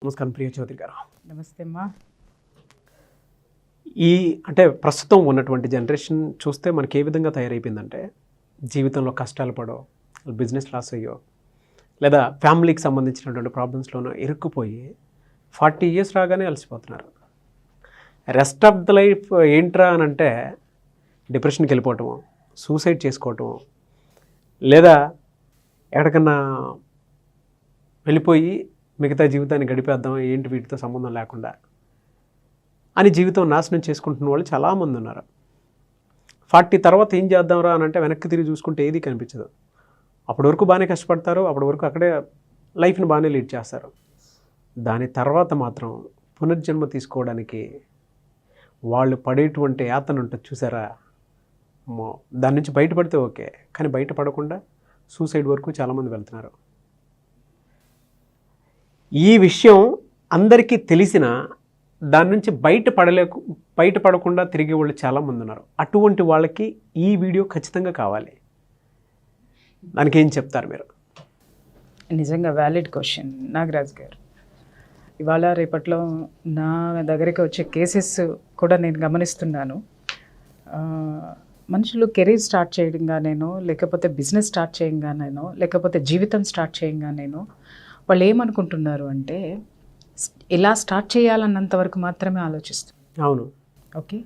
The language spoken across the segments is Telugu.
నమస్కారం ప్రియ చౌదరి గారు. నమస్తే అమ్మా. అంటే ప్రస్తుతం ఉన్నటువంటి జనరేషన్ చూస్తే మనకి ఏ విధంగా తయారైపోయిందంటే, జీవితంలో కష్టాలు పడో, బిజినెస్ లాస్ అయ్యో, లేదా ఫ్యామిలీకి సంబంధించినటువంటి ప్రాబ్లమ్స్లోనూ ఇరుక్కుపోయి 40 years రాగానే అలసిపోతున్నారు. రెస్ట్ ఆఫ్ ద లైఫ్ ఏంట్రా అని అంటే డిప్రెషన్కి వెళ్ళిపోవటము, సూసైడ్ చేసుకోవటము, లేదా ఎక్కడికన్నా వెళ్ళిపోయి మిగతా జీవితాన్ని గడిపేద్దాం, ఏంటి వీటితో సంబంధం లేకుండా అని జీవితం నాశనం చేసుకుంటున్న వాళ్ళు చాలామంది ఉన్నారు. 40 తర్వాత ఏం చేద్దాంరా అని అంటే వెనక్కి తిరిగి చూసుకుంటే ఏది కనిపించదు. అప్పటి వరకు బాగానే కష్టపడతారు, అప్పటి వరకు అక్కడే లైఫ్ని బాగానే లీడ్ చేస్తారు. దాని తర్వాత మాత్రం పునర్జన్మ తీసుకోవడానికి వాళ్ళు పడేటువంటి యాతన ఉంటుంది చూసారా, దాని నుంచి బయటపడితే ఓకే, కానీ బయటపడకుండా సూసైడ్ వరకు చాలామంది వెళ్తున్నారు. ఈ విషయం అందరికీ తెలిసిన దాని నుంచి బయటపడకుండా తిరిగే వాళ్ళు చాలామంది ఉన్నారు. అటువంటి వాళ్ళకి ఈ వీడియో ఖచ్చితంగా కావాలి. దానికి ఏం చెప్తారు మీరు? నిజంగా వ్యాలిడ్ క్వశ్చన్ నాగరాజ్ గారు. ఇవాళ రేపట్లో నా దగ్గరికి వచ్చే కేసెస్ కూడా నేను గమనిస్తున్నాను. మనుషులు కెరీర్ స్టార్ట్ చేయడంగానేనో, లేకపోతే బిజినెస్ స్టార్ట్ చేయగానేనో, లేకపోతే జీవితం స్టార్ట్ చేయగానేనో వాళ్ళు ఏమనుకుంటున్నారు అంటే ఇలా స్టార్ట్ చేయాలన్నంత వరకు మాత్రమే ఆలోచిస్తారు. అవును, ఓకే.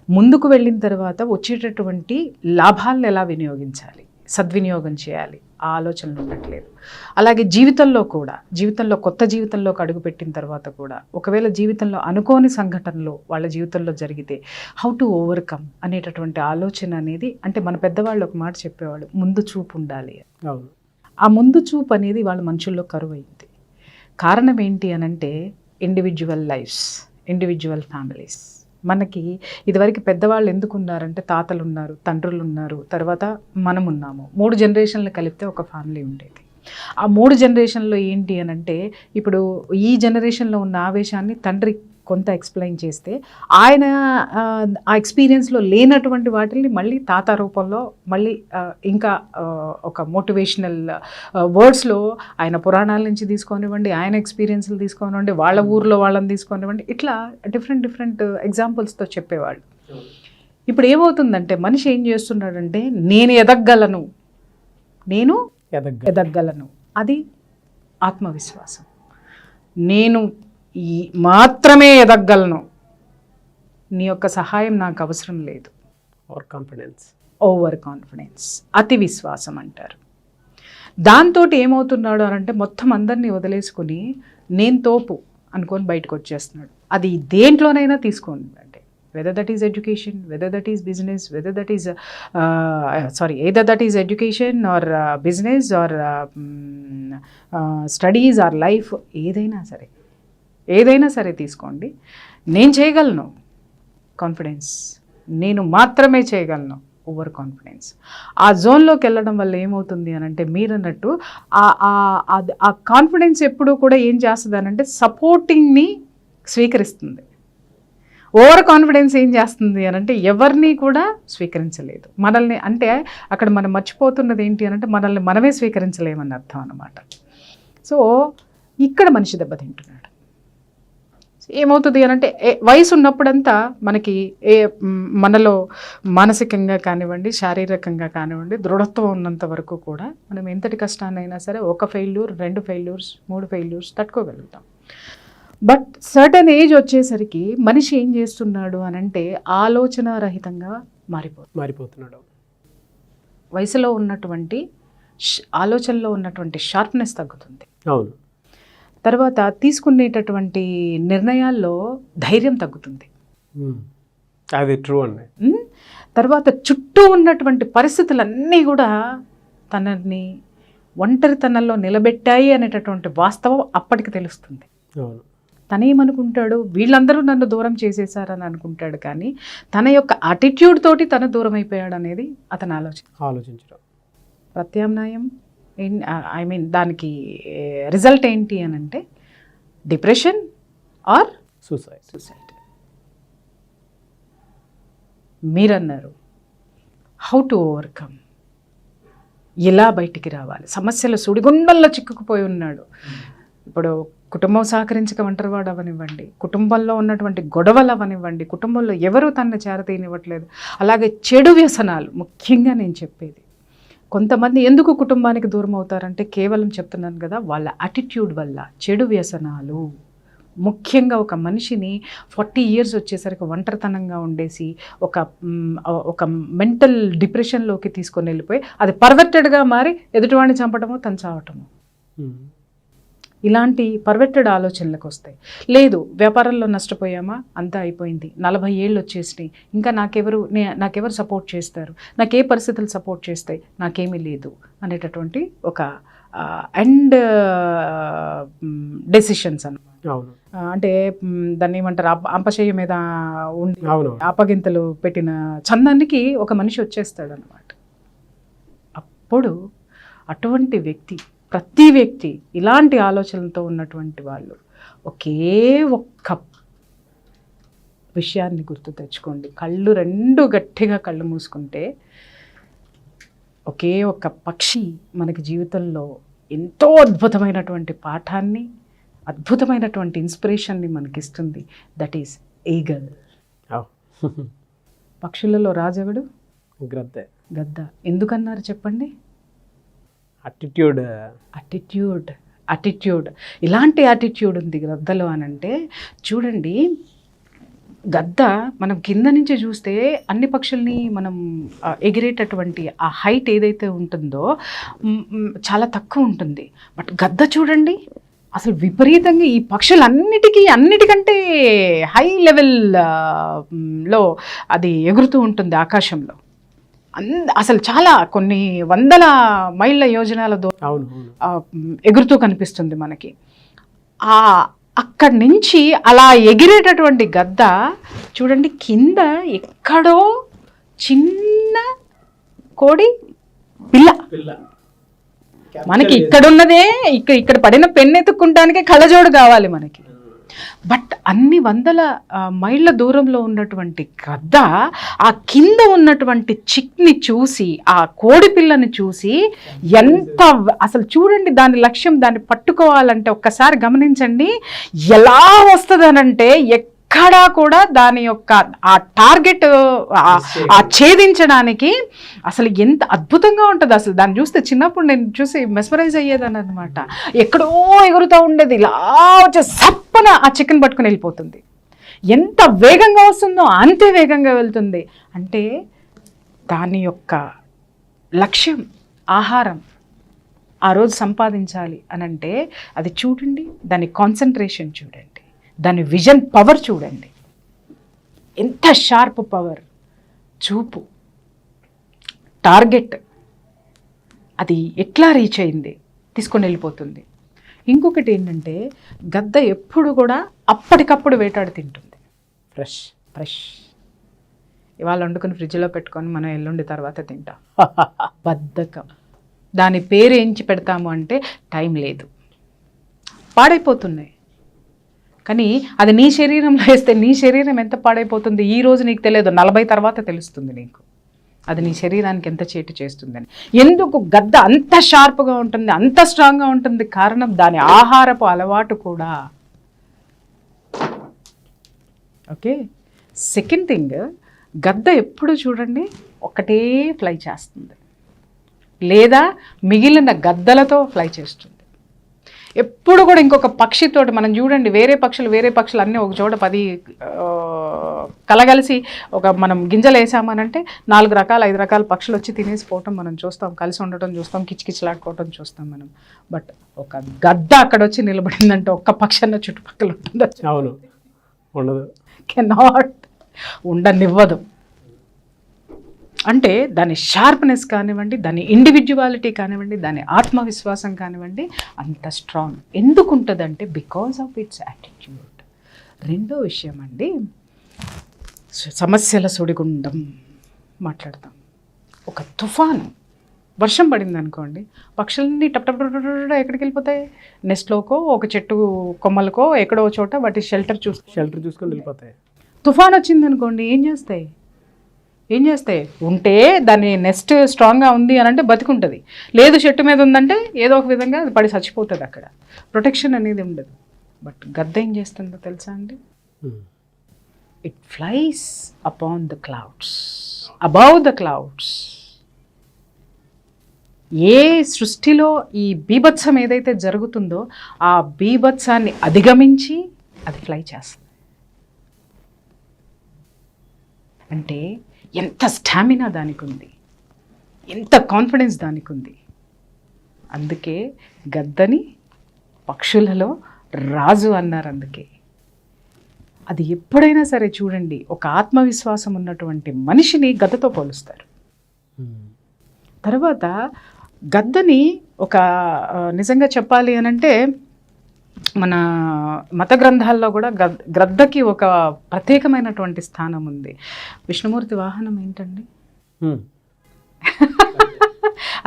ముందుకు వెళ్ళిన తర్వాత వచ్చేటటువంటి లాభాలను ఎలా వినియోగించాలి, సద్వినియోగం చేయాలి, ఆ ఆలోచనలు ఉండట్లేదు. అలాగే జీవితంలో కొత్త జీవితంలోకి అడుగుపెట్టిన తర్వాత కూడా ఒకవేళ జీవితంలో అనుకోని సంఘటనలు వాళ్ళ జీవితంలో జరిగితే హౌ టు ఓవర్కమ్ అనేటటువంటి ఆలోచన అనేది, అంటే మన పెద్దవాళ్ళు ఒక మాట చెప్పేవాళ్ళు, ముందు చూపు ఉండాలి. అవును. ఆ ముందు చూపు అనేది వాళ్ళ మనుషుల్లో కరువైంది. కారణం ఏంటి అనంటే ఇండివిజువల్ లైఫ్స్, ఇండివిజువల్ ఫ్యామిలీస్. మనకి ఇదివరకు పెద్దవాళ్ళు ఎందుకు ఉన్నారంటే తాతలు ఉన్నారు, తండ్రులు ఉన్నారు, తర్వాత మనం ఉన్నాము. 3 జనరేషన్లు కలిపితే ఒక ఫ్యామిలీ ఉండేది. ఆ 3 జనరేషన్లో ఏంటి అనంటే ఇప్పుడు ఈ జనరేషన్లో ఉన్న ఆవేశాన్ని తండ్రి కొంత ఎక్స్ప్లెయిన్ చేస్తే ఆయన ఆ ఎక్స్పీరియన్స్లో లేనటువంటి వాటిని మళ్ళీ తాత రూపంలో మళ్ళీ ఇంకా ఒక మోటివేషనల్ వర్డ్స్లో ఆయన పురాణాల నుంచి తీసుకోనివ్వండి, ఆయన ఎక్స్పీరియన్స్లు తీసుకోనివ్వండి, వాళ్ళ ఊర్లో వాళ్ళని తీసుకోనివ్వండి, ఇట్లా డిఫరెంట్ ఎగ్జాంపుల్స్తో చెప్పేవాళ్ళు. ఇప్పుడు ఏమవుతుందంటే మనిషి ఏం చేస్తున్నాడంటే నేను ఎదగలను, అది ఆత్మవిశ్వాసం. నేను మాత్రమే ఎదగలను, నీ యొక్క సహాయం నాకు అవసరం లేదు. ఓవర్ కాన్ఫిడెన్స్, అతి విశ్వాసం అంటారు. దాంతో ఏమవుతున్నాడు అని అంటే మొత్తం అందరినీ వదిలేసుకుని నేను తోపు అనుకొని బయటకు వచ్చేస్తున్నాడు. అది దేంట్లోనైనా తీసుకోండి, అంటే weather that is education, weather that is business, weather that is either that is education or business or studies or life, ఏదైనా సరే తీసుకోండి. నేను చేయగలను, కాన్ఫిడెన్స్, నేను మాత్రమే చేయగలను, ఓవర్ కాన్ఫిడెన్స్. ఆ జోన్లోకి వెళ్ళడం వల్ల ఏమవుతుంది అని అంటే మీరన్నట్టు ఆ కాన్ఫిడెన్స్ ఎప్పుడూ కూడా ఏం చేస్తుంది అని అంటే సపోర్టింగ్ని స్వీకరిస్తుంది. ఓవర్ కాన్ఫిడెన్స్ ఏం చేస్తుంది అని అంటే ఎవరిని కూడా స్వీకరించలేదు. మనల్ని, అంటే అక్కడ మనం మర్చిపోతున్నది ఏంటి అని అంటే మనల్ని మనమే స్వీకరించలేమని అర్థం అన్నమాట. సో ఇక్కడ మనిషి దెబ్బతింటున్నాడు. ఏమవుతుంది అని అంటే వయసు ఉన్నప్పుడంతా మనకి మనలో మానసికంగా కానివ్వండి, శారీరకంగా కానివ్వండి, దృఢత్వం ఉన్నంత వరకు కూడా మనం ఎంతటి కష్టాన్నైనా సరే 1 failure, 2 failures, 3 failures తట్టుకోగలుగుతాం. బట్ సర్టన్ ఏజ్ వచ్చేసరికి మనిషి ఏం చేస్తున్నాడు అని అంటే ఆలోచన రహితంగా మారిపోతున్నాడు. వయసులో ఉన్నటువంటి ఆలోచనలో ఉన్నటువంటి షార్ప్నెస్ తగ్గుతుంది. అవును. తర్వాత తీసుకునేటటువంటి నిర్ణయాల్లో ధైర్యం తగ్గుతుంది. అది ట్రూ అండి. తర్వాత చుట్టూ ఉన్నటువంటి పరిస్థితులన్నీ కూడా తనని ఒంటరితనంలో నిలబెట్టాయి అనేటటువంటి వాస్తవం అప్పటికి తెలుస్తుంది. తనేమనుకుంటాడు, వీళ్ళందరూ నన్ను దూరం చేసేసారని అనుకుంటాడు, కానీ తన యొక్క అటిట్యూడ్ తోటి తను దూరం అయిపోయాడు అనేది అతను ఆలోచించడం. ప్రత్యామ్నాయం దానికి రిజల్ట్ ఏంటి అని అంటే డిప్రెషన్ ఆర్ సూసైడ్. మీరన్నారు హౌ టు ఓవర్కమ్, ఎలా బయటికి రావాలి, సమస్యల సుడిగుండంలో చిక్కుకుపోయి ఉన్నాడు. ఇప్పుడు కుటుంబం సహకరించక ఒంటరివాడు అవనివ్వండి, కుటుంబంలో ఉన్నటువంటి గొడవలు అవనివ్వండి, కుటుంబంలో ఎవరు తనని చేరతీయనివ్వట్లేదు. అలాగే చెడు వ్యసనాలు ముఖ్యంగా నేను చెప్పేది. కొంతమంది ఎందుకు కుటుంబానికి దూరం అవుతారంటే కేవలం చెప్తున్నాను కదా, వాళ్ళ యాటిట్యూడ్ వల్ల. చెడు వ్యసనాలు ముఖ్యంగా ఒక మనిషిని 40 years వచ్చేసరికి ఒంటరితనంగా ఉండేసి ఒక మెంటల్ డిప్రెషన్లోకి తీసుకొని వెళ్ళిపోయి అది పర్వర్టెడ్గా మారి ఎదుటివాడిని చంపడము, తను చావటము, ఇలాంటి పర్వెట్టెడ్ ఆలోచనలకు వస్తాయి. లేదు, వ్యాపారంలో నష్టపోయామా, అంతా అయిపోయింది, 40 ఏళ్ళు వచ్చేసినాయి, ఇంకా నాకెవరు సపోర్ట్ చేస్తారు, నాకే పరిస్థితులు సపోర్ట్ చేస్తాయి, నాకేమీ లేదు అనేటటువంటి ఒక ఎండ్ డెసిషన్స్ అన్నమాట. అంటే దాన్ని ఏమంటారు, అంపశయ్య మీద ఉండి ఆపగింతలు పెట్టిన చందానికి ఒక మనిషి వచ్చేస్తాడు అనమాట. అప్పుడు అటువంటి వ్యక్తి, ప్రతి వ్యక్తి ఇలాంటి ఆలోచనలతో ఉన్నటువంటి వాళ్ళు ఒకే ఒక్క విషయాన్ని గుర్తు తెచ్చుకోండి. కళ్ళు రెండు గట్టిగా కళ్ళు మూసుకుంటే ఒకే ఒక్క పక్షి మనకి జీవితంలో ఎంతో అద్భుతమైనటువంటి పాఠాన్ని, అద్భుతమైనటువంటి ఇన్స్పిరేషన్ని మనకిస్తుంది. That is eagle. పక్షులలో రాజెవడు? గద్ద. ఎందుకన్నారు చెప్పండి? అటిట్యూడ్. ఇలాంటి యాటిట్యూడ్ ఉంది గద్దలో అనంటే చూడండి, గద్ద మనం కింద నుంచి చూస్తే అన్ని పక్షుల్ని మనం ఎగిరేటటువంటి ఆ హైట్ ఏదైతే ఉంటుందో చాలా తక్కువ ఉంటుంది. బట్ గద్ద చూడండి అసలు విపరీతంగా ఈ అన్నిటికంటే హై లెవెల్లో అది ఎగురుతూ ఉంటుంది ఆకాశంలో. అసలు చాలా కొన్ని వందల మైళ్ళ యోజనాల దూరం ఎగురుతూ కనిపిస్తుంది మనకి. అక్కడి నుంచి అలా ఎగిరేటటువంటి గద్ద చూడండి, కింద ఎక్కడో చిన్న కోడి పిల్ల. మనకి ఇక్కడున్నదే ఇక్కడ పడిన పెన్ను ఎత్తుక్కుంటానికే కళ్ళజోడు కావాలి మనకి. బట్ అన్ని వందల మైళ్ళ దూరంలో ఉన్నటువంటి గద్ద ఆ కింద ఉన్నటువంటి చిక్ని చూసి, ఆ కోడి పిల్లని చూసి ఎంత అసలు చూడండి దాని లక్ష్యం, దాన్ని పట్టుకోవాలంటే ఒక్కసారి గమనించండి ఎలా వస్తుందనంటే ఎక్కడా కూడా దాని యొక్క ఆ టార్గెట్ ఆ ఛేదించడానికి అసలు ఎంత అద్భుతంగా ఉంటుంది. అసలు దాన్ని చూస్తే చిన్నప్పుడు నేను చూసి మెస్మరైజ్ అయ్యేదాన్ని అనమాట. ఎక్కడో ఎగురుతూ ఉండేది, ఇలా వచ్చే సప్పన ఆ చికెన్ పట్టుకుని వెళ్ళిపోతుంది. ఎంత వేగంగా వస్తుందో అంతే వేగంగా వెళ్తుంది. అంటే దాని యొక్క లక్ష్యం ఆహారం ఆ రోజు సంపాదించాలి అనంటే అది చూడండి, దాని కాన్సన్ట్రేషన్ చూడండి, దాని విజన్ పవర్ చూడండి, ఎంత షార్ప్ పవర్, చూపు, టార్గెట్, అది ఎట్లా రీచ్ అయింది, తీసుకొని వెళ్ళిపోతుంది. ఇంకొకటి ఏంటంటే గద్ద ఎప్పుడు కూడా అప్పటికప్పుడు వేటాడి తింటుంది. ఫ్రెష్ ఇవాళ వండుకొని ఫ్రిడ్జ్లో పెట్టుకొని మనం ఎల్లుండి తర్వాత తింటాం. బద్ధకం. దాని పేరు ఏంచి పెడతాము అంటే టైం లేదు, పాడైపోతున్నాయి. కానీ అది నీ శరీరంలో వేస్తే నీ శరీరం ఎంత పాడైపోతుంది ఈ రోజు నీకు తెలియదు, 40 తర్వాత తెలుస్తుంది నీకు అది నీ శరీరానికి ఎంత చేటు చేస్తుందని. ఎందుకు గద్ద అంత షార్ప్గా ఉంటుంది, అంత స్ట్రాంగ్గా ఉంటుంది? కారణం దాని ఆహారపు అలవాటు కూడా. ఓకే, సెకండ్ థింగ్, గద్ద ఎప్పుడు చూడండి ఒకటే ఫ్లై చేస్తుంది, లేదా మిగిలిన గద్దలతో ఫ్లై చేస్తుంది. ఎప్పుడు కూడా ఇంకొక పక్షితోటి మనం చూడండి, వేరే పక్షులు అన్నీ ఒక చోట 10 కలగలిసి మనం గింజలు వేసామనంటే 4 రకాల 5 రకాల పక్షులు వచ్చి తినేసిపోవటం మనం చూస్తాం, కలిసి ఉండటం చూస్తాం, కిచకిచలాడుకోవటం చూస్తాం మనం. బట్ ఒక గద్ద అక్కడ వచ్చి నిలబడిందంటే ఒక్క పక్షి అన్న చుట్టుపక్కల ఉంటుందా? అవును, ఉండదు, కెనాట్, ఉండనివ్వదు. అంటే దాని షార్ప్నెస్ కానివ్వండి, దాని ఇండివిజువాలిటీ కానివ్వండి, దాని ఆత్మవిశ్వాసం కానివ్వండి, అంత స్ట్రాంగ్ ఎందుకు ఉంటుందంటే బికాజ్ ఆఫ్ ఇట్స్ యాటిట్యూడ్. రెండో విషయం అండి, సమస్యల సుడిగుండం మాట్లాడతాం. ఒక తుఫాను వర్షం పడింది అనుకోండి, పక్షులన్నీ టప్ ఎక్కడికి వెళ్ళిపోతాయి? నెస్ట్లోకో, ఒక చెట్టు కొమ్మలకో, ఎక్కడో చోట వాటి షెల్టర్ చూసుకొని వెళ్ళిపోతాయి. తుఫాన్ వచ్చింది అనుకోండి, ఏం చేస్తాయి? ఉంటే దాని నెస్ట్ స్ట్రాంగ్గా ఉంది అని అంటే బతికుంటుంది, లేదు చెట్టు మీద ఉందంటే ఏదో ఒక విధంగా అది పడి చచ్చిపోతుంది. అక్కడ ప్రొటెక్షన్ అనేది ఉండదు. బట్ గద్ద ఏం చేస్తుందో తెలుసా అండి? It flies upon the clouds, above the clouds. ఏ సృష్టిలో ఈ బీభత్సం ఏదైతే జరుగుతుందో ఆ బీభత్సాన్ని అధిగమించి అది ఫ్లై చేస్తుంది. అంటే ఎంత స్టామినా దానికి ఉంది, ఎంత కాన్ఫిడెన్స్ దానికి ఉంది. అందుకే గద్దని పక్షులలో రాజు అన్నారు. అందుకే అది ఎప్పుడైనా సరే చూడండి, ఒక ఆత్మవిశ్వాసం ఉన్నటువంటి మనిషిని గద్దతో పోలుస్తారు. తర్వాత గద్దని ఒక నిజంగా చెప్పాలి అనంటే మన మత గ్రంథాల్లో కూడా గద్దకి ఒక ప్రత్యేకమైనటువంటి స్థానం ఉంది. విష్ణుమూర్తి వాహనం ఏంటండి?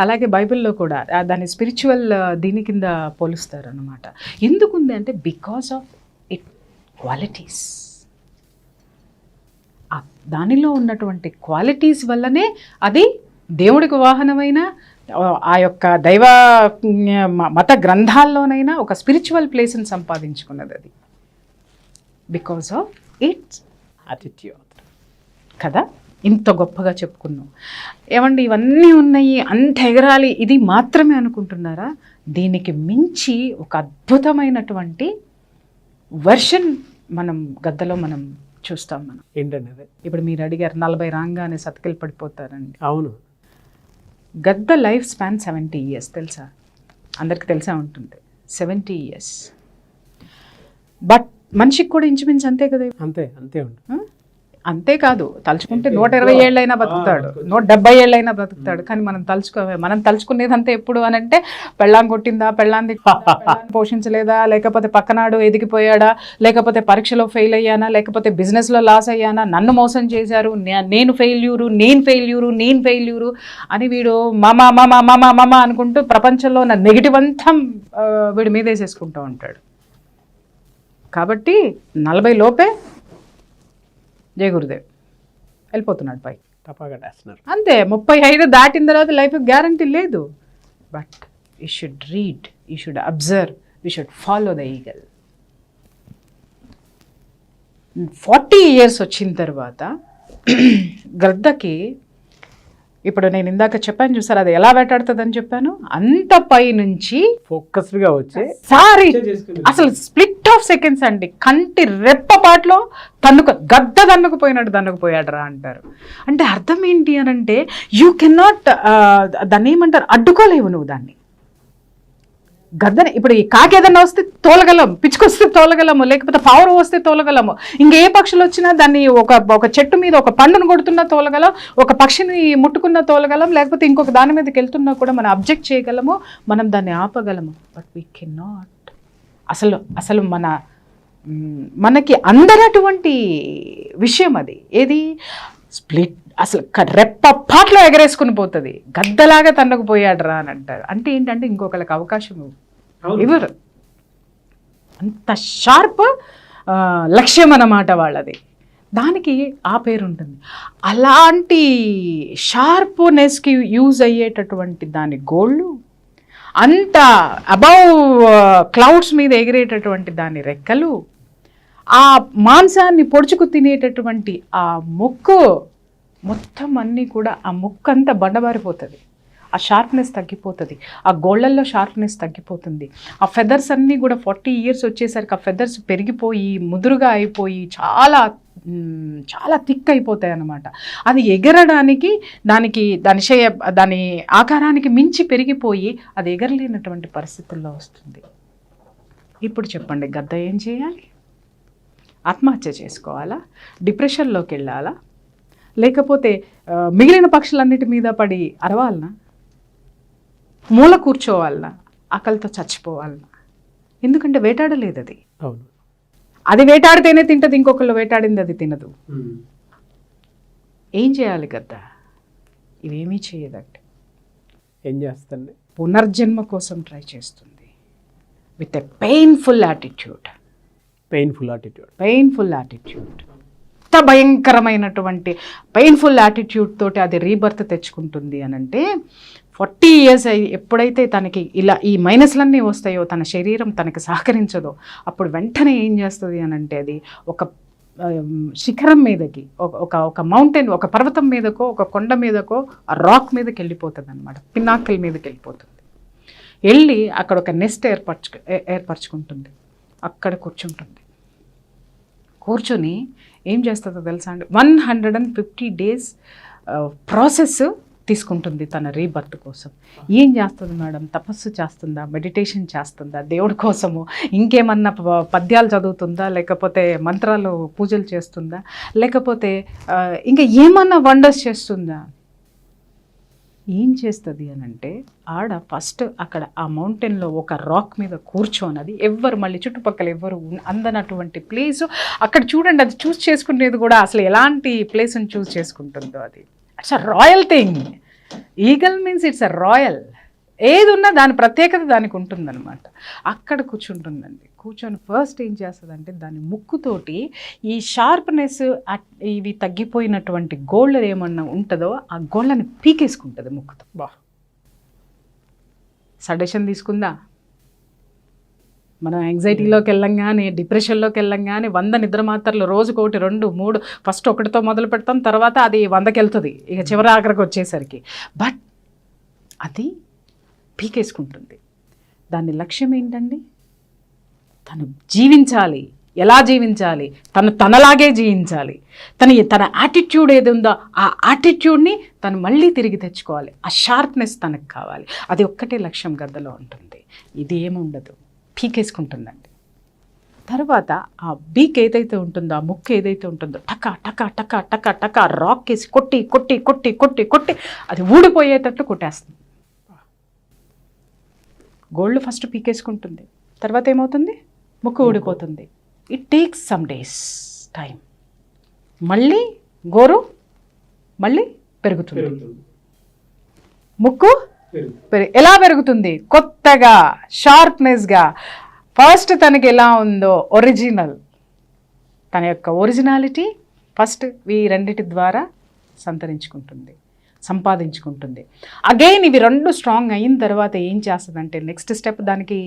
అలాగే బైబిల్లో కూడా దాన్ని స్పిరిచువల్ దీని కింద పోలుస్తారు అన్నమాట. ఎందుకుంది అంటే బికాస్ ఆఫ్ ఇట్ క్వాలిటీస్. దానిలో ఉన్నటువంటి క్వాలిటీస్ వల్లనే అది దేవుడికి వాహనమైన ఆ యొక్క దైవ మత గ్రంథాల్లోనైనా ఒక స్పిరిచువల్ ప్లేస్ని సంపాదించుకున్నది అది. బికాస్ ఆఫ్ ఇట్స్ యాటిట్యూడ్ కదా, ఇంత గొప్పగా చెప్పుకున్నాం. ఏమండి ఇవన్నీ ఉన్నాయి, అంత ఎగరాలి, ఇది మాత్రమే అనుకుంటున్నారా? దీనికి మించి ఒక అద్భుతమైనటువంటి వెర్షన్ మనం గద్దలో మనం చూస్తాం. మనం ఏంటండి అదే? ఇప్పుడు మీరు అడిగారు 40 రాగానే సతికిలు పడిపోతారండి. అవును. గద్ద లైఫ్ స్పాన్ 70 years తెలుసా? అందరికి తెలిసే ఉంటుంది 70 years. బట్ మనిషికి కూడా ఇంచుమించు అంతే కదా. అంతే అంతే ఉంటుంది. అంతేకాదు, తలుచుకుంటే 120 ఏళ్ళైనా బతుకుతాడు, 170 ఏళ్ళైనా బతుకుతాడు. కానీ మనం తలుచుకునేది అంతే ఎప్పుడు అని అంటే, పెళ్ళాం కొట్టిందా, పెళ్ళాన్ని పోషించలేదా, లేకపోతే పక్కనాడు ఎదిగిపోయాడా, లేకపోతే పరీక్షలో ఫెయిల్ అయ్యానా, లేకపోతే బిజినెస్లో లాస్ అయ్యానా, నన్ను మోసం చేశారు, నేను ఫెయిల్యూరు అని వీడు మమ అనుకుంటూ ప్రపంచంలో ఉన్న నెగిటివ్ అంతా వీడి మీద వేసేసుకుంటూ ఉంటాడు. కాబట్టి 40 లోపే జయ గురుదేవ్ వెళ్ళిపోతున్నాడు పై తప్పగట్టేస్తున్నారు అంతే. 35 దాటిన తర్వాత లైఫ్ గ్యారంటీ లేదు. But you should read, you should observe, you should follow the eagle. 40 years వచ్చిన తర్వాత గద్దకి, ఇప్పుడు నేను ఇందాక చెప్పాను చూసారు, అది ఎలా వేటాడుతుందని చెప్పాను, అంత పై నుంచి ఫోకస్డ్గా వచ్చే సారీ అసలు స్ప్లిట్ ఆఫ్ సెకండ్స్ అండి, కంటి రెప్పపాట్లో గద్ద దన్నుకుపోయాడు రా అంటారు. అంటే అర్థం ఏంటి అని అంటే, యూ కెనాట్ దాన్ని ఏమంటారు, అడ్డుకోలేవు నువ్వు దాన్ని. గద్దని ఇప్పుడు ఈ కాకి ఏదన్నా వస్తే తోలగలం, పిచ్చుకొస్తే తోలగలము, లేకపోతే పావురం వస్తే తోలగలము, ఇంకే పక్షులు వచ్చినా దాన్ని ఒక చెట్టు మీద ఒక పండును కొడుతున్నా తోలగలం, ఒక పక్షిని ముట్టుకున్నా తోలగలం, లేకపోతే ఇంకొక దాని మీదకి వెళ్తున్నా కూడా మనం అబ్జెక్ట్ చేయగలము, మనం దాన్ని ఆపగలము. But we can not. అసలు మనకి అందనటువంటి విషయం అది. ఏది? స్ప్లిట్. అసలు రెప్పపాట్లో ఎగరేసుకుని పోతుంది, గద్దలాగా తన్నుకుపోయాడు రా అని అంటారు. అంటే ఏంటంటే ఇంకొకరికి అవకాశం ఇవ్వరు, అంత షార్ప్ లక్ష్యం అన్నమాట వాళ్ళది. దానికి ఆ పేరు ఉంటుంది. అలాంటి షార్ప్నెస్కి యూజ్ అయ్యేటటువంటి దాని గోళ్ళు, అంత అబౌవ్ క్లౌడ్స్ మీద ఎగిరేటటువంటి దాని రెక్కలు, ఆ మాంసాన్ని పొడుచుకు తినేటటువంటి ఆ ముక్కు, మొత్తం అన్నీ కూడా ఆ ముక్కు అంతా బండబారిపోతుంది, ఆ షార్ప్నెస్ తగ్గిపోతుంది, ఆ గోళ్ళల్లో షార్ప్నెస్ తగ్గిపోతుంది. ఆ ఫెదర్స్ అన్నీ కూడా 40 years వచ్చేసరికి ఆ ఫెదర్స్ పెరిగిపోయి ముదురుగా అయిపోయి చాలా చాలా థిక్ అయిపోతాయి అన్నమాట. అది ఎగరడానికి దాని ఆకారానికి మించి పెరిగిపోయి అది ఎగరలేనటువంటి పరిస్థితుల్లో వస్తుంది. ఇప్పుడు చెప్పండి, గద్ద ఏం చేయాలి? ఆత్మహత్య చేసుకోవాలా? డిప్రెషన్లోకి వెళ్ళాలా? లేకపోతే మిగిలిన పక్షులన్నిటి మీద పడి అరవాలనా? మూల కూర్చోవాలనా? ఆకలితో చచ్చిపోవాలనా? ఎందుకంటే వేటాడలేదు అది. అవును, అది వేటాడితేనే తింటది, ఇంకొకళ్ళు వేటాడింది అది తినదు. ఏం చేయాలి గద్ద? ఇవేమీ చేయదండి. ఏం చేస్తుంది? పునర్జన్మ కోసం ట్రై చేస్తుంది విత్ ఎ పెయిన్ఫుల్ యాటిట్యూడ్. ఎంత భయంకరమైనటువంటి పెయిన్ఫుల్ యాటిట్యూడ్ తోటి అది రీబర్త్ తెచ్చుకుంటుంది అని అంటే, 40 years అయ్యి ఎప్పుడైతే తనకి ఇలా ఈ మైనస్లన్నీ వస్తాయో, తన శరీరం తనకి సహకరించదో, అప్పుడు వెంటనే ఏం చేస్తుంది అని అంటే అది ఒక శిఖరం మీదకి, ఒక మౌంటైన్, ఒక పర్వతం మీదకో, ఒక కొండ మీదకో, ఆ రాక్ మీదకి వెళ్ళిపోతుంది అనమాట, పినాకిల్ మీదకి వెళ్ళిపోతుంది. వెళ్ళి అక్కడ ఒక నెస్ట్ ఏర్పరచుకుంటుంది. అక్కడ కూర్చొని ఏం చేస్తుందో తెలుసా అండి, 150 days ప్రాసెస్ తీసుకుంటుంది తన రీబర్త్ కోసం. ఏం చేస్తుంది మేడం? తపస్సు చేస్తుందా, మెడిటేషన్ చేస్తుందా, దేవుడి కోసము ఇంకేమన్నా పద్యాలు చదువుతుందా, లేకపోతే మంత్రాలు పూజలు చేస్తుందా, లేకపోతే ఇంకా ఏమన్నా వండర్స్ చేస్తుందా? ఏం చేస్తుంది అని అంటే ఆడ ఫస్ట్ అక్కడ ఆ మౌంటైన్లో ఒక రాక్ మీద కూర్చోనది, ఎవ్వరు మళ్ళీ చుట్టుపక్కల ఎవ్వరు అందనటువంటి ప్లేసు. అక్కడ చూడండి, అది చూస్ చేసుకునేది కూడా అసలు ఎలాంటి ప్లేస్ని చూస్ చేసుకుంటుందో, అది it's a royal thing. Eagle means it's a royal. ఏది ఉన్నా దాని ప్రత్యేకత దానికి ఉంటుందన్నమాట. అక్కడ కూర్చుంటుందండి. కూర్చొని ఫస్ట్ ఏం చేస్తుందంటే దాని ముక్కుతోటి ఈ షార్ప్నెస్, ఇవి తగ్గిపోయినటువంటి గోల్డ్ ఏమన్నా ఉంటుందో ఆ గోళ్ళని పీకేసుకుంటుంది ముక్కుతో. సడేషన్ తీసుకుందా, మనం యాంగ్జైటీలోకి వెళ్ళంగానే, డిప్రెషన్లోకి వెళ్ళంగానే 100 నిద్ర మాత్రలు రోజుకు 1, 2, 3 ఫస్ట్ 1తో మొదలు పెడతాం, తర్వాత అది 100కి వెళ్తుంది ఇక చివరి ఆఖరికి వచ్చేసరికి. బట్ అది పీకేసుకుంటుంది. దాని లక్ష్యం ఏంటండి? తను జీవించాలి. ఎలా జీవించాలి? తనలాగే జీవించాలి. తన యాటిట్యూడ్ ఏది ఉందో ఆ యాటిట్యూడ్ని తను మళ్ళీ తిరిగి తెచ్చుకోవాలి. ఆ షార్ప్నెస్ తనకు కావాలి. అది ఒక్కటే లక్ష్యం గద్దలో ఉంటుంది. ఇది ఏముండదు, పీకేసుకుంటుందండి. తర్వాత ఆ బీక్ ఏదైతే ఉంటుందో, ఆ ముక్కు ఏదైతే ఉంటుందో, టకా టకా టకా టకా టకా రాక్ వేసి కొట్టి కొట్టి కొట్టి కొట్టి కొట్టి అది ఊడిపోయేటట్టు కొట్టేస్తుంది. గోల్డ్ ఫస్ట్ పీకేసుకుంటుంది, తర్వాత ఏమవుతుంది? ముక్కు ఊడిపోతుంది. It takes some days time. మళ్ళీ గోరు మళ్ళీ పెరుగుతుంది. ముక్కు ఎలా పెరుగుతుంది? కొత్తగా, షార్ప్నెస్గా. ఫస్ట్ తనకి ఎలా ఉందో ఒరిజినల్, తన యొక్క ఒరిజినాలిటీ ఫస్ట్ ఈ రెండిటి ద్వారా సంపాదించుకుంటుంది. అగైన్ ఇవి 2 స్ట్రాంగ్ అయిన తర్వాత ఏం చేస్తుందంటే నెక్స్ట్ స్టెప్, దానికి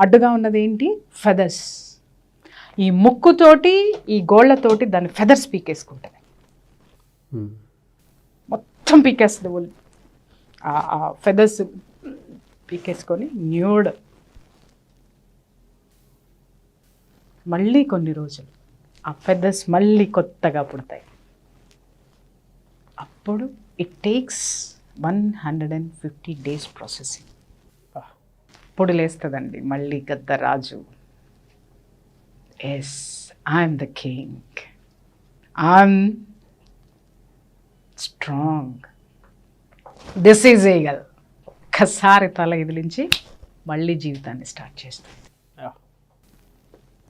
అడ్డుగా ఉన్నది ఏంటి? ఫెదర్స్. ఈ ముక్కుతోటి, ఈ గోళ్ళతోటి దాని ఫెదర్స్ పీకేసుకుంటుంది. మొత్తం పీకేస్తుంది. ఆ ఫెదర్స్ పీకేసుకొని న్యూడ్. మళ్ళీ కొన్ని రోజులు ఆ ఫెదర్స్ మళ్ళీ కొత్తగా పుడతాయి. అప్పుడు ఇట్ టేక్స్ 150 days ప్రాసెసింగ్. అప్పుడు లేస్తుందండి మళ్ళీ గద్దరాజు. Yes, I'm the king, I'm strong, this is eagle. ఒక్కసారి తల ఎదిలించి మళ్ళీ జీవితాన్ని స్టార్ట్ చేస్తుంది.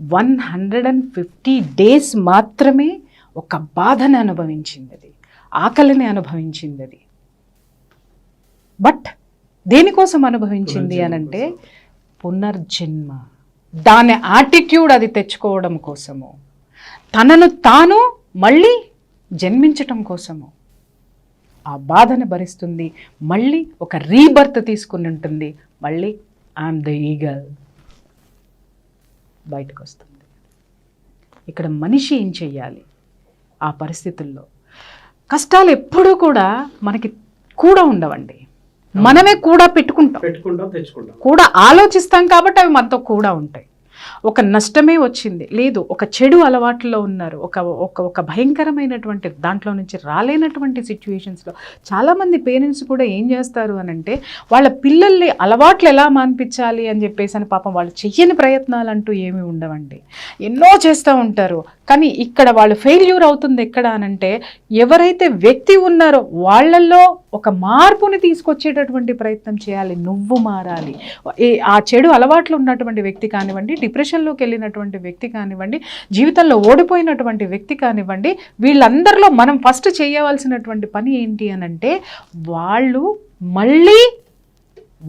150 days మాత్రమే ఒక బాధను అనుభవించింది, అది ఆకలిని అనుభవించింది. అది బట్ దేనికోసం అనుభవించింది అనంటే పునర్జన్మ. దాని యాటిట్యూడ్ అది తెచ్చుకోవడం కోసము, తనను తాను మళ్ళీ జన్మించటం కోసము ఆ బాధను భరిస్తుంది. మళ్ళీ ఒక రీబర్త్ తీసుకుని ఉంటుంది. మళ్ళీ ఐఎమ్ ద ఈగల్ బయటకు వస్తుంది. ఇక్కడ మనిషి ఏం చెయ్యాలి ఆ పరిస్థితుల్లో? కష్టాలు ఎప్పుడూ కూడా మనకి కూడా ఉండవండి, మనమే కూడా పెట్టుకుంటాం, తెచ్చుకుంటాం, కూడా ఆలోచిస్తాం కాబట్టి అవి మనతో కూడా ఉంటాయి. ఒక నష్టమే వచ్చింది, లేదు ఒక చెడు అలవాట్లో ఉన్నారు, ఒక భయంకరమైనటువంటి దాంట్లో నుంచి రాలేనటువంటి సిచ్యువేషన్స్లో చాలామంది పేరెంట్స్ కూడా ఏం చేస్తారు అని అంటే వాళ్ళ పిల్లల్ని అలవాట్లు ఎలా మాన్పించాలి అని చెప్పేసి అని పాపం వాళ్ళు చెయ్యని ప్రయత్నాలు అంటూ ఏమీ ఉండవండి. ఎన్నో చేస్తూ ఉంటారు. కానీ ఇక్కడ వాళ్ళు ఫెయిల్యూర్ అవుతుంది ఎక్కడ అనంటే ఎవరైతే వ్యక్తి ఉన్నారో వాళ్ళల్లో ఒక మార్పుని తీసుకొచ్చేటటువంటి ప్రయత్నం చేయాలి. నువ్వు మారాలి. ఆ చెడు అలవాట్లు ఉన్నటువంటి వ్యక్తి కానివ్వండి, డిప్రెషన్లోకి వెళ్ళినటువంటి వ్యక్తి కానివ్వండి, జీవితంలో ఓడిపోయినటువంటి వ్యక్తి కానివ్వండి, వీళ్ళందరిలో మనం ఫస్ట్ చేయవలసినటువంటి పని ఏంటి అనంటే వాళ్ళు మళ్ళీ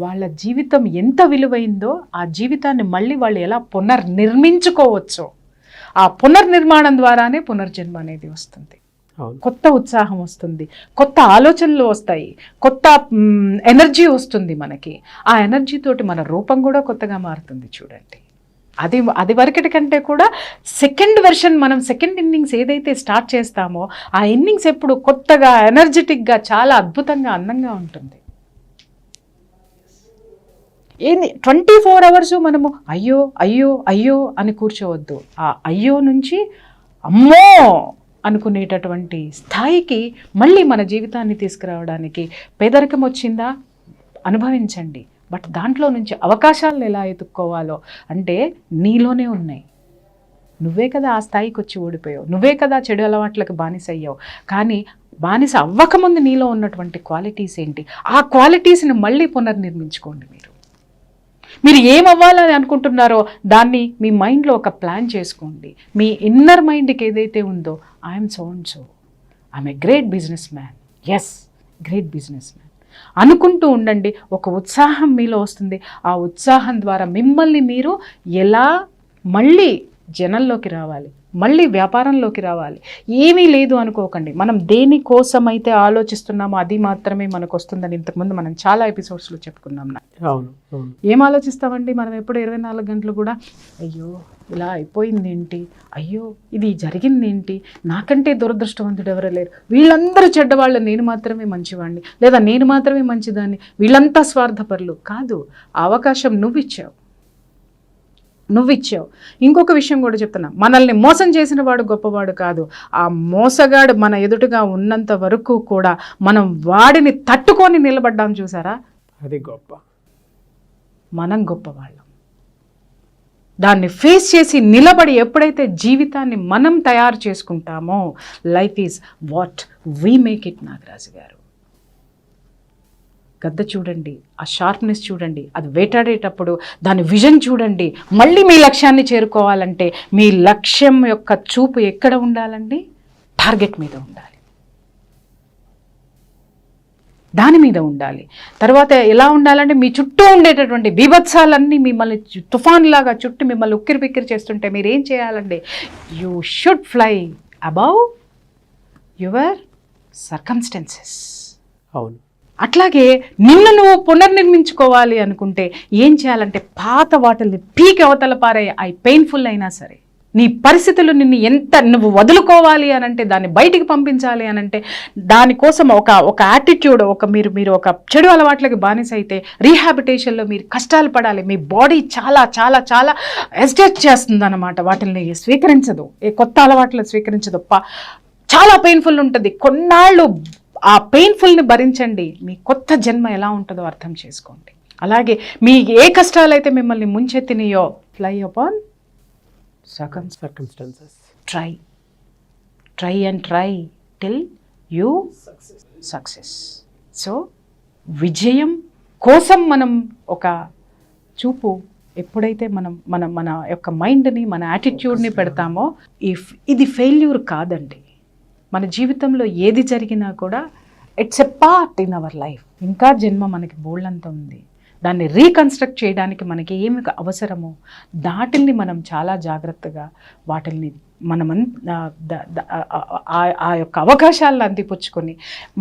వాళ్ళ జీవితం ఎంత విలువైందో ఆ జీవితాన్ని మళ్ళీ వాళ్ళు ఎలా పునర్నిర్మించుకోవచ్చో ఆ పునర్నిర్మాణం ద్వారానే పునర్జన్మ అనేది వస్తుంది. అవును. కొత్త ఉత్సాహం వస్తుంది, కొత్త ఆలోచనలు వస్తాయి, కొత్త ఎనర్జీ వస్తుంది మనకి. ఆ ఎనర్జీ తోటి మన రూపం కూడా కొత్తగా మారుతుంది చూడండి. అది వరకటి కంటే కూడా సెకండ్ వెర్షన్, మనం సెకండ్ ఇన్నింగ్స్ ఏదైతే స్టార్ట్ చేస్తామో ఆ ఇన్నింగ్స్ ఎప్పుడు కొత్తగా, ఎనర్జెటిక్గా, చాలా అద్భుతంగా, అందంగా ఉంటుంది. ఏంది 24 అవర్స్ మనము అయ్యో అయ్యో అయ్యో అని కూర్చోవద్దు. ఆ అయ్యో నుంచి అమ్మో అనుకునేటటువంటి స్థాయికి మళ్ళీ మన జీవితాన్ని తీసుకురావడానికి పేదరికం వచ్చిందా, అనుభవించండి. బట్ దాంట్లో నుంచి అవకాశాలను ఎలా ఎత్తుక్కోవాలో అంటే నీలోనే ఉన్నాయి. నువ్వే కదా ఆ స్థాయికి వచ్చి ఓడిపోయావు, నువ్వే కదా చెడు అలవాట్లకు బానిస అయ్యావు. కానీ బానిస అవ్వకముందు నీలో ఉన్నటువంటి క్వాలిటీస్ ఏంటి, ఆ క్వాలిటీస్ని మళ్ళీ పునర్నిర్మించుకోండి. మీరు ఏమవ్వాలని అనుకుంటున్నారో దాన్ని మీ మైండ్లో ఒక ప్లాన్ చేసుకోండి. మీ ఇన్నర్ మైండ్కి ఏదైతే ఉందో I'm so and so, I'm a great businessman, as great businessman అనుకుంటూ ఉండండి. ఒక ఉత్సాహం మీలో వస్తుంది. ఆ ఉత్సాహం ద్వారా మిమ్మల్ని మీరు ఎలా మళ్ళీ జనంలోకి రావాలి, మళ్ళీ వ్యాపారంలోకి రావాలి. ఏమీ లేదు అనుకోకండి. మనం దేనికోసమైతే ఆలోచిస్తున్నామో అది మాత్రమే మనకు వస్తుందని ఇంతకుముందు మనం చాలా ఎపిసోడ్స్లో చెప్పుకున్నాం. ఏం ఆలోచిస్తామండి మనం ఎప్పుడు 24 గంటలు కూడా అయ్యో ఇలా అయిపోయింది ఏంటి, అయ్యో ఇది జరిగింది ఏంటి, నాకంటే దురదృష్టవంతుడు ఎవరో లేరు, వీళ్ళందరూ చెడ్డవాళ్ళు, నేను మాత్రమే మంచివాడిని, లేదా నేను మాత్రమే మంచిదాన్ని, వీళ్ళంతా స్వార్థపరులు. కాదు, ఆ అవకాశం నువ్విచ్చావు. ఇంకొక విషయం కూడా చెప్తున్నా, మనల్ని మోసం చేసిన వాడు గొప్పవాడు కాదు. ఆ మోసగాడు మన ఎదుటిగా ఉన్నంత వరకు కూడా మనం వాడిని తట్టుకొని నిలబడ్డాం చూసారా, అది గొప్ప. మనం గొప్పవాళ్ళం. దాన్ని ఫేస్ చేసి నిలబడి ఎప్పుడైతే జీవితాన్ని మనం తయారు చేసుకుంటామో, life is what we make it. Nagaraju గారు గద్ద చూడండి, ఆ షార్ప్నెస్ చూడండి, అది వేటాడేటప్పుడు దాని విజన్ చూడండి. మళ్ళీ మీ లక్ష్యాన్ని చేరుకోవాలంటే మీ లక్ష్యం యొక్క చూపు ఎక్కడ ఉండాలండి, టార్గెట్ మీద ఉండాలి, దాని మీద ఉండాలి. తర్వాత ఎలా ఉండాలంటే మీ చుట్టూ ఉండేటటువంటి బీభత్సాలన్నీ మిమ్మల్ని తుఫాన్లాగా చుట్టూ మిమ్మల్ని ఉక్కిరి బిక్కిరి చేస్తుంటే మీరు ఏం చేయాలండి, you should fly above your circumstances. అవును. అట్లాగే నిన్ను నువ్వు పునర్నిర్మించుకోవాలి అనుకుంటే ఏం చేయాలంటే పాత వాటిని పీక్ అవతల పారే, అవి పెయిన్ఫుల్ అయినా సరే, నీ పరిస్థితులు నిన్ను ఎంత నువ్వు వదులుకోవాలి అనంటే, దాన్ని బయటికి పంపించాలి అనంటే, దానికోసం ఒక యాటిట్యూడ్, మీరు ఒక చెడు అలవాట్లకి బానిస అయితే రీహాబిటేషన్లో మీరు కష్టాలు పడాలి. మీ బాడీ చాలా చాలా చాలా ఎస్టేట్ చేస్తుంది అన్నమాట, వాటిని స్వీకరించదు, ఏ కొత్త అలవాట్లను స్వీకరించదు, చాలా పెయిన్ఫుల్ ఉంటుంది. కొన్నాళ్ళు ఆ పెయిన్ఫుల్ని భరించండి, మీ కొత్త జన్మ ఎలా ఉంటుందో అర్థం చేసుకోండి. అలాగే మీ ఏ కష్టాలైతే మిమ్మల్ని ముంచెత్తినాయో, fly upon circumstances. Try and try till you success. So విజయం కోసం మనం ఒక చూపు ఎప్పుడైతే మన యొక్క మైండ్ని, మన యాటిట్యూడ్ని పెడతామో, ఇది ఫెయిల్యూర్ కాదండి. మన జీవితంలో ఏది జరిగినా కూడా it's a part in our life. ఇంకా జన్మ మనకి బోల్డంత ఉంది. దాన్ని రీకన్స్ట్రక్ట్ చేయడానికి మనకి ఏమి అవసరమో వాటిల్ని మనం చాలా జాగ్రత్తగా వాటిల్ని మనం ఆ యొక్క అవకాశాలను అందిపుచ్చుకొని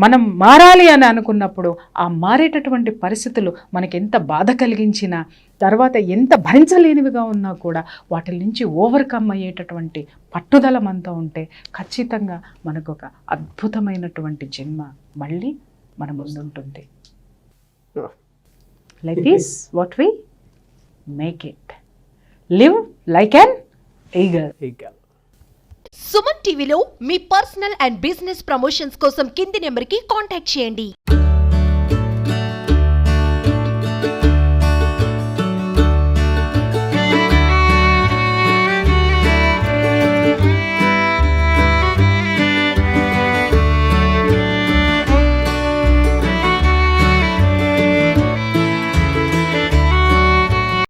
మనం మారాలి అని అనుకున్నప్పుడు ఆ మారేటటువంటి పరిస్థితులు మనకి ఎంత బాధ కలిగించినా, తర్వాత ఎంత భరించలేనివిగా ఉన్నా కూడా వాటి నుంచి ఓవర్కమ్ అయ్యేటటువంటి పట్టుదల మనతో ఉంటే ఖచ్చితంగా మనకు ఒక అద్భుతమైనటువంటి జన్మ మళ్ళీ మన ముందుంటుంది. Life is what we make it. Live like an eagle. Suman టీవీలో మీ పర్సనల్ అండ్ బిజినెస్ ప్రమోషన్స్ కోసం కింది నెంబర్కి కాంటాక్ట్ చేయండి.